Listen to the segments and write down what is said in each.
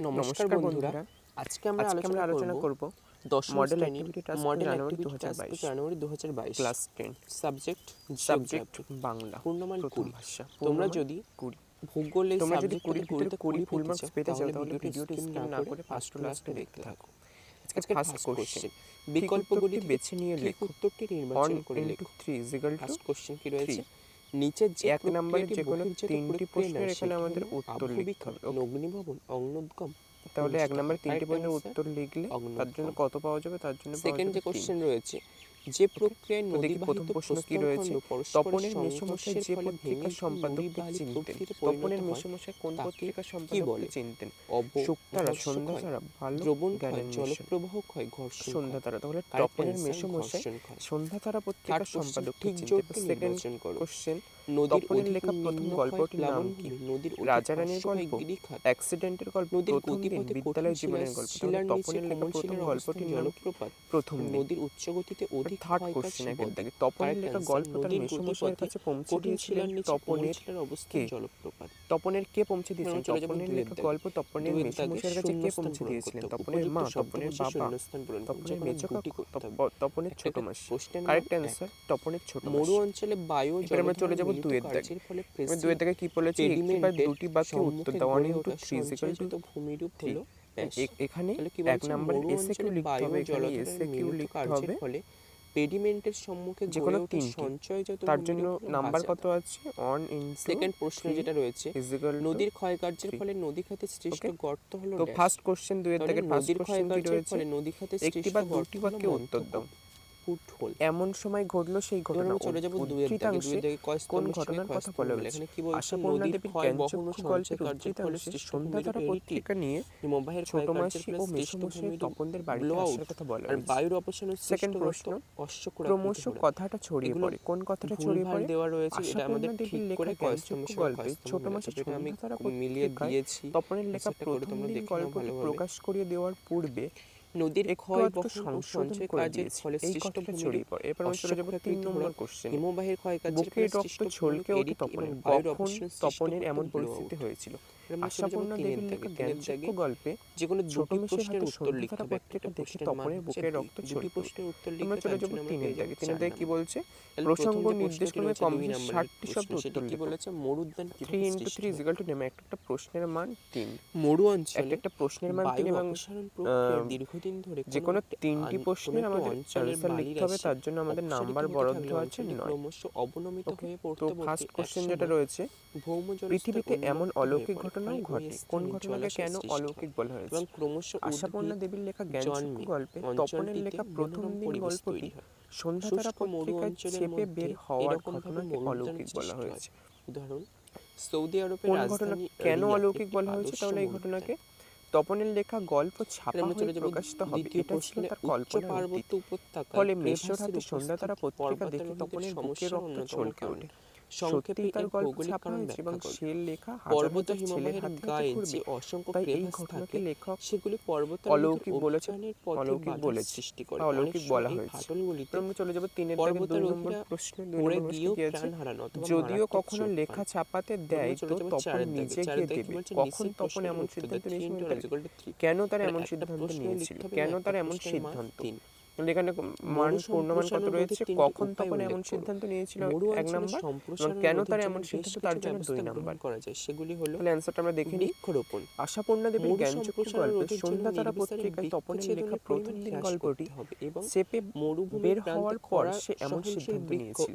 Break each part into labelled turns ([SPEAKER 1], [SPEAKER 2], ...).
[SPEAKER 1] নমস্কার বন্ধুরা, আজকে আমরা আলোচনা করব দশম শ্রেণীর মডেল অ্যাক্টিভিটি টাস্ক জানুয়ারি 2022 ক্লাস 10 সাবজেক্ট বাংলা পূর্ণমান 20। তোমরা যদি ভূগোলের সাবজেক্টে 20 ফুল মার্কস পেতে চাও তাহলে ভিডিওটি স্কিপ না করে ফার্স্ট টু লাস্ট দেখতে থাকো। আজকে ফার্স্ট কোশ্চেন, বিকল্পগুলি বেছে নিয়ে লেখো, উত্তরটি নির্বাচন করে লেখো। 3 ফার্স্ট কোশ্চেন কি রয়েছে? নিচের যে এক নম্বরে যে কোনো তিনটি প্রশ্নের এখানে আমাদের উত্তর লিখতে হবে। অগ্নিভবন, অগ্নুদ্গম, তাহলে এক নম্বরে তিনটি প্রশ্নের উত্তর লিখলে তার জন্য কত পাওয়া যাবে? তার জন্য সেকেন্ড যে কোশ্চেন রয়েছে, যে প্রক্রিয়ায় নদীর প্রথম প্রশ্ন কি রয়েছে? তপনের মেসমশাই যে পত্রিকা সম্পাদককে চিনতেন, তপনের মেসমশাই কোন পত্রিকা সম্পাদককে চিনতেন? শুক্তারা, সন্ধ্যাতারা, ভালো দ্রবণ ক্ষয়, জলপ্রবাহ ক্ষয়, ঘর্ষণ, সন্ধ্যাতারা। তাহলে তপনের মেসমশাই সন্ধ্যাতারা পত্রিকার সম্পাদককে চিনতেন। সেকেন্ড কোশ্চেন, তপনের লেখা প্রথম গল্পটির নাম কি? নদীর রাজা রানীর গল্প, অ্যাক্সিডেন্টের গল্প, প্রথম দিন, বিদ্যালয় জীবনের গল্প। তপনের লেখা প্রথম গল্পটির নাম প্রথম নদীর উচ্চ গতিতে অধিক। থার্ড কোশ্চেন, তপনের লেখা গল্প তার মেসমশাইয়ের কাছে পৌঁছে দিয়েছিলেন তপনের অবস্থা জলপ্রপাত। তপনের কে পৌঁছে দিয়েছিলেন? তপনের লেখা গল্প তপনের মেসমশাইয়ের কাছে কে পৌঁছে দিয়েছিলেন? তপনের মা, তপনের বাবা, তপনের মেজো কাকু, তপনের ছোট মাসি। কারেক্ট অ্যান্সার তপনের ছোট মাসি। মরু অঞ্চলে বায়ু জল। আমরা চলে যাব দুইয়ের দাগে। দুইয়ের দাগে কি বলেছে? একটি বা দুটি বাক্যে উত্তর দাও। 1 into 3 = ভূমিরূপ হলো। এখানে এক নম্বরে এসএকিউ লিখতে হবে। এখানে এসএকিউ লিখতে হবে পেডিমেন্টের সম্মুখে যে কোনো তিনটি সঞ্চয়জাত। তার জন্য নাম্বার কত আছে? 1 into সেকেন্ড প্রশ্ন যেটা রয়েছে, নদীর ক্ষয়কার্যের ফলে নদী খাতে সৃষ্ট গর্ত হলো। তো ফার্স্ট কোশ্চেন দুইয়ের দাগে ফার্স্ট কোশ্চেন কি রয়েছে? নদী খাতে একটি বা দুটি বাক্যে উত্তর দাও। এমন সময় ঘটলো সেই ঘটনা। চলে যাব দুইয়ের দাগে কোন ঘটনার কথা বলা হয়েছে? এখানে কি বলছে? আশাপূর্ণা দেবীর জ্ঞানচক্ষু গল্পের উদ্ধৃতাংশে সন্ধ্যাতারা পত্রিকা নিয়ে ছোট মাসি ও মেসমশাই তপনদের বাড়িতে আসার কথা বলা হয়েছে। বায়ুর অপসারণ। সেকেন্ড প্রশ্ন, ক্রমশ কথাটা ছড়িয়ে পড়ে। কোন কথাটা ছড়িয়ে পড়ে? দেওয়া রয়েছে, এটা আমাদের ঠিক করে জ্ঞানচক্ষু গল্পে ছোট মাসি সন্ধ্যাতারা মিলিয়ে দিয়েছি। তপনের লেখা প্রথম দিন গল্পটি প্রকাশ করিয়ে দেওয়ার পূর্বে নদীর ক্ষয় সংশোধন কাজের ফলে সৃষ্ট ছড়িয়ে পড়ে। এরপর আমরা চলে যাব 3 নম্বর কোশ্চেন, হিমবাহের ক্ষয়কার্যের ফলে সৃষ্ট ছলকে ওঠে তপনের। কখন তপনের এমন পরিস্থিতি হয়েছিল? আশাপূর্ণা দেবীর লেখা জ্ঞানচক্ষু গল্পে যে কোনো দুটি প্রশ্নের উত্তর লিখতে হবে। একটা দেখে তপনের বুকের রক্ত ঝরতে প্রশ্নের উত্তর লিখতে। আমরা চলে যাব 3-এর দাগে। 3-এর দাগে কি বলছে? প্রসঙ্গ নির্দেশক্রমে কমবেশি 60টি শব্দ উত্তর লিখতে বলেছে। মরুদ্যান 3 into 3 = নেমে একটা প্রশ্নের মান 3। মরু অঞ্চলে একটা প্রশ্নের মান 3 এবং দীর্ঘদিন ধরে যে কোনো তিনটি প্রশ্নের আমাদের অ্যানসার লিখতে হবে। তার জন্য আমাদের নাম্বার বরাদ্দ আছে 9। ক্রমশ অবনমিত হয়ে পড়তে। তো ফার্স্ট কোশ্চেন যেটা রয়েছে, পৃথিবীতে এমন অলৌকিক ঘটনাও ঘটে। কোন ঘটনাকে কেন অলৌকিক বলা হয়েছে? এবং ক্রমশ আশাপূর্ণা দেবীর লেখা জ্ঞানচক্ষু গল্পে তপনের লেখা প্রথম দিন গল্পটি সন্ধ্যাতারা পত্রিকায় ছেপে বের হওয়ার ঘটনাকে অলৌকিক বলা হয়েছে। উদাহরণ, সৌদি আরবের রাজধানী কেন অলৌকিক বলা হয়েছে? তাহলে এই ঘটনাকে তপনের লেখা গল্প ছাপা হয়ে প্রকাশিত হবে, এটা ছিল তার কল্পনা। পার্বত্য উপত্যকা ফলে মেষর হাতে সন্ধ্যাতারা পত্রিকা দেখে তপনের বুকের রক্ত চলকে ওঠে। সত্যি তার গল্প ছাপা হয়েছে এবং সে লেখা পর্বত হিমবাহের গায়ে যে অসংখ্য ক্রেভাস থাকে সেগুলি পর্বত অলৌকিক বলেছে, অলৌকিক বলে সৃষ্টি করে, অলৌকিক বলা হয়েছে। আমরা চলে যাব 3-এর দাগে 2 নম্বর প্রশ্ন। 2 নম্বর প্রশ্ন কি আছে? যদিও কখনো লেখা ছাপাতে দেয় তো তপন নিজে গিয়ে দেবে। কখন তপন এমন সিদ্ধান্ত নিয়েছিল? কেন তার এমন সিদ্ধান্ত নিয়েছিল? কেন তার এমন সিদ্ধান্ত? এখানে মান পূর্ণমান কত রয়েছে? কখন তপন এমন সিদ্ধান্ত নিয়েছিল 1 নাম্বার, এবং কেন তার এমন সিদ্ধান্ত তার জন্য 2 নাম্বার করা যায় সেগুলি হলো। তাহলে অ্যানসারটা আমরা দেখে নিই। বৃক্ষরোপণ। আশাপূর্ণা দেবীর জ্ঞানচক্ষু গল্পে সন্ধ্যাতারা পত্রিকায় তপনের লেখা প্রথম দিন গল্পটি চেপে বের হওয়ার পর সে এমন সিদ্ধান্ত নিয়েছিল।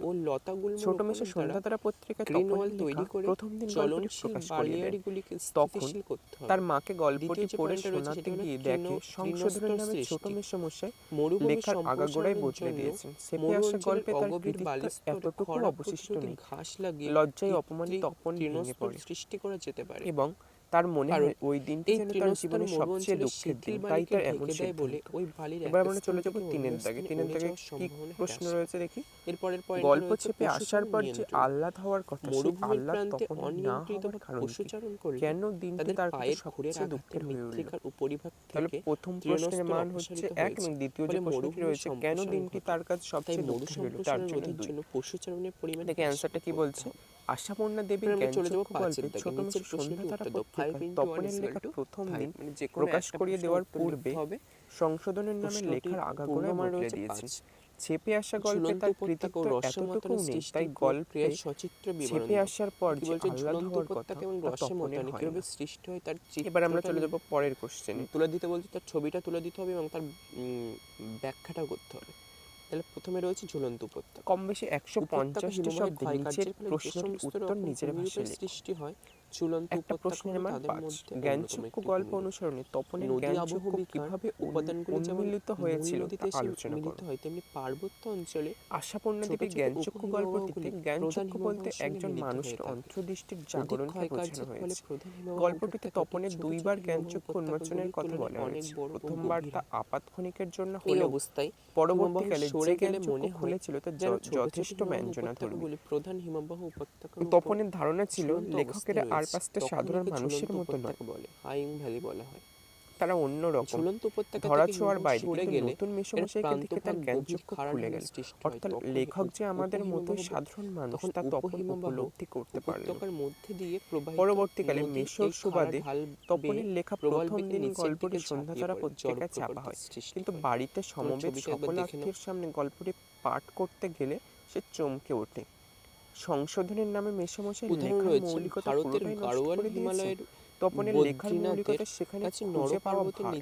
[SPEAKER 1] ছোট মেশে সন্ধ্যাতারা পত্রিকায় তপনের লেখা প্রথম দিন গল্পটি প্রকাশ করিয়ে দেয়। তখন তার মাকে গল্পটি পড়ে শোনাতে গিয়ে দেখে সংশোধনের নামে ছোট মেশমশাই লেখার আগাগোড়াই বদলে দিয়েছেন। সেপে আসা গল্পে তার কৃতিত্ব এতটুকু অবশিষ্ট নেই। লজ্জায় অপমানে তপন ভেঙে পড়ে এবং তার মনে হয় ওই দিনটি যেন তার জীবনের সবচেয়ে দুঃখের দিন, তাই তার এমন সিদ্ধান্ত। এবার আমরা চলে যাব 3-এর দাগে। 3-এর দাগে কি প্রশ্ন রয়েছে দেখি। গল্প ছেপে আসার পর যে আহ্লাদ হওয়ার কথা, সেই আহ্লাদ তপনের না হওয়ার কারণ কি? কেন দিনটি তার কাছে সবচেয়ে দুঃখের হয়ে উঠল? তাহলে প্রথম প্রশ্নের মান হচ্ছে 1 এবং দ্বিতীয় যে প্রশ্নটি রয়েছে, কেন দিনটি তার কাছে সবচেয়ে দুঃখের হলো, তার জন্য 2। দেখে অ্যানসারটা কি বলছে? আশাপূর্ণা দেবীর জ্ঞানচক্ষু গল্পে ছোট মেশো সন্ধ্যাতারা পত্রিকায় তপনের লেখা প্রথম দিন প্রকাশ করিয়ে দেওয়ার পূর্বে সংশোধনের নামে লেখার আগাগোড়া বদলে দিয়েছেন। ছেপে আসা গল্পে তার কৃতিত্ব এতটুকু নেই, তাই গল্পে ছেপে আসার পর যে আহ্লাদ হওয়ার কথা তা তপনের হয় না। এবার আমরা চলে যাব পরের কোশ্চেনে।
[SPEAKER 2] তুলে দিতে বলতে তার ছবিটা তুলে দিতে হবে এবং তার ব্যাখ্যাটা করতে হবে। তাহলে প্রথমে রয়েছে ঝুলন্ত উপত্যকা।
[SPEAKER 1] কম বেশি 150টি শব্দে নিচের প্রশ্নের উত্তর নিজের ভাষায়
[SPEAKER 2] সৃষ্টি হয়। ঝুলন্ত
[SPEAKER 1] একটা প্রশ্নের মান 5। জ্ঞানচক্ষু গল্প অনুসরণে তপনের জ্ঞানচক্ষু কিভাবে
[SPEAKER 2] উপাদানগুলো যেমন
[SPEAKER 1] উন্মিলিত হয়েছিল তা আলোচনা
[SPEAKER 2] মিলিত হয়, তেমনি পার্বত্য অঞ্চলে
[SPEAKER 1] আশাপূর্ণা দেবীর জ্ঞানচক্ষু গল্পটিতে জ্ঞানচক্ষু বলতে একজন মানুষের অন্তর্দৃষ্টির জাগরণকে বোঝানো হয়েছে। গল্পটিতে তপনের 2 বার জ্ঞানচক্ষু উন্মোচনের কথা বলা হয়েছে। প্রথমবার তা আপাতক্ষণিকের জন্য হলেও পরবর্তীকালে যে জ্ঞানচক্ষু খুলেছিল তা যথেষ্ট ব্যঞ্জনাধর্মী।
[SPEAKER 2] প্রধান হিমবাহ উপত্যকা
[SPEAKER 1] তপনের ধারণা ছিল লেখকেরা আর 5টা সাধারণ মানুষের মতো নয়,
[SPEAKER 2] হাইং ভ্যালি বলা হয়।
[SPEAKER 1] তারা অন্যরকম, ধরাছোঁয়ার বাইরে। কিন্তু নতুন মেসোমশাইকে দেখে তার জ্ঞানচক্ষু খুলে গেল। অর্থাৎ লেখক যে আমাদের মতোই সাধারণ মানুষ তা তপন উপলব্ধি করতে পারল। পরবর্তীকালে মেসোর সুবাদে তপনের লেখা প্রথম দিন গল্পটি সন্ধ্যাতারা পত্রিকায় ছাপা হয়, কিন্তু বাড়িতে সমবেত সকলার্থীর সামনে গল্পটি পাঠ করতে গেলে সে চমকে ওঠে। সংশোধনের নামে মেসোমশাই লেখার মৌলিকতা পুরোটাই নষ্ট করে দিয়েছে। তপনের লেখার মৌলিকতা সেখানে খুঁজে পাওয়া ভার।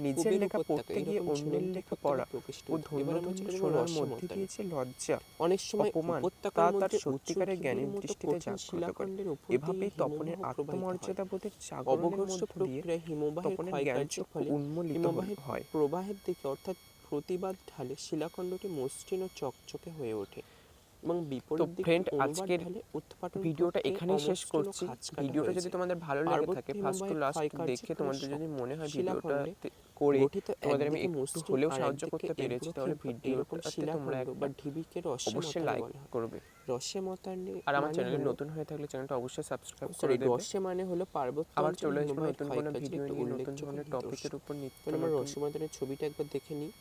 [SPEAKER 1] নিজের লেখা পড়তে গিয়ে অন্যের লেখা পড়া ও ধন্যধন্য শোনার মধ্যে দিয়েছে লজ্জা,
[SPEAKER 2] অনেক সময়
[SPEAKER 1] অপমান, তা তার সত্যিকারের জ্ঞানের দৃষ্টিতে জাগ্রত করে। এভাবেই তপনের আত্মমর্যাদা বোধের জাগরণের মধ্য দিয়ে তপনের জ্ঞানচক্ষু উন্মোলিত হয়।
[SPEAKER 2] প্রবাহের দিকে অর্থাৎ প্রতিবাদ ঢালে শিলাখণ্ডটি মসৃণ ও চকচকে হয়ে ওঠে এবং বিপরীত দিকে
[SPEAKER 1] ফ্রেন্ড, আজকের ভিডিওটা এখানেই শেষ করছি। ভিডিওটা যদি তোমাদের ভালো লেগে থাকে, ফার্স্ট টু লাস্ট দেখে তোমাদের যদি মনে হয় ভিডিওটা করে তোমাদের আমি একটু হলেও সাহায্য করতে পেরেছি, তাহলে ভিডিওটাতে তোমরা একবার অবশ্যই লাইক করবে।
[SPEAKER 2] রসে মতানে
[SPEAKER 1] আর আমার চ্যানেলে নতুন হয়ে থাকলে চ্যানেলটা অবশ্যই সাবস্ক্রাইব করে দেবে।
[SPEAKER 2] রসে মানে হলো পার্বত্য।
[SPEAKER 1] আবার চলে আসবে নতুন কোনো ভিডিও নিয়ে, নতুন ধরনের টপিকের উপর নিত্য
[SPEAKER 2] আমরা রসে মতানের ছবিটা একবার দেখে নিই।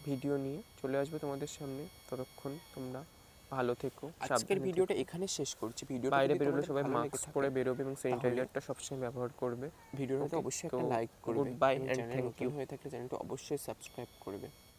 [SPEAKER 1] ভিডিও নিয়ে চলে আসবে তোমাদের সামনে। ততক্ষণ তোমরা ভালো থেকো।
[SPEAKER 2] আজকের ভিডিওটা এখানে শেষ করছি। ভিডিওটা
[SPEAKER 1] বাইরে বেরোলে সবাই মাস্ক পরে বেরোবে এবং স্যানিটাইজারটা সবসময় ব্যবহার করবে।
[SPEAKER 2] ভিডিওটাকে অবশ্যই একটা লাইক করবে।
[SPEAKER 1] Good bye and thank you.
[SPEAKER 2] হয়ে থাকলে চ্যানেলটা অবশ্যই সাবস্ক্রাইব করবে।